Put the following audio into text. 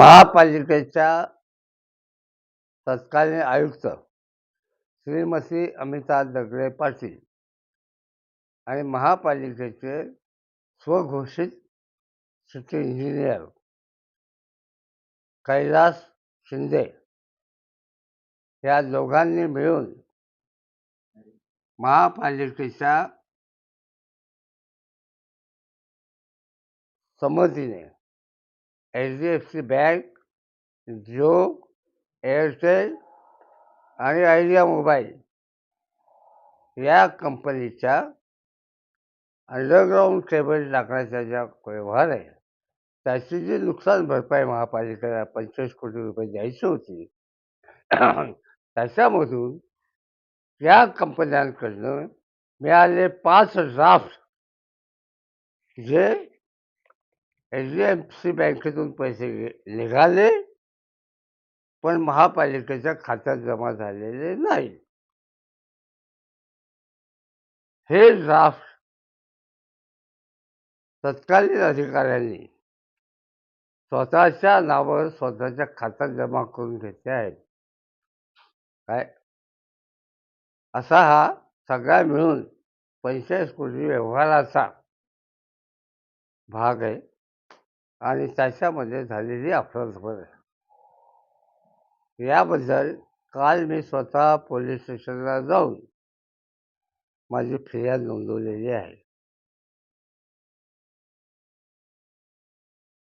महापालिकेच्या तत्कालीन आयुक्त श्रीमती अमिता दगडे पाटील आणि महापालिकेचे स्वघोषित सिटी इंजिनियर कैलास शिंदे या दोघांनी मिळून महापालिकेच्या संमतीने HDFC बँक, जिओ, एअरटेल आणि आयडिया मोबाईल या कंपनीच्या अंडरग्राऊंड केबल टाकण्याचा ज्या व्यवहार आहे त्याची जी नुकसान भरपाई महापालिकेला 25 कोटी रुपये द्यायची होती त्याच्यामधून या कंपन्यांकडनं मिळाले 5 ड्राफ्ट जे HDFC बँकेतून पैसे निघाले पण महापालिकेच्या खात्यात जमा झालेले नाही. हे ड्राफ्ट तत्कालीन अधिकाऱ्यांनी स्वतःच्या नावावर स्वतःच्या खात्यात जमा करून घेतले आहेत. काय असा हा सगळा मिळून 45 कोटी व्यवहाराचा भाग आहे आणि त्याच्यामध्ये झालेली अफरातफर आहे. याबद्दल काल मी स्वतः पोलीस स्टेशनला जाऊन माझी फिर्याद नोंदवलेली आहे.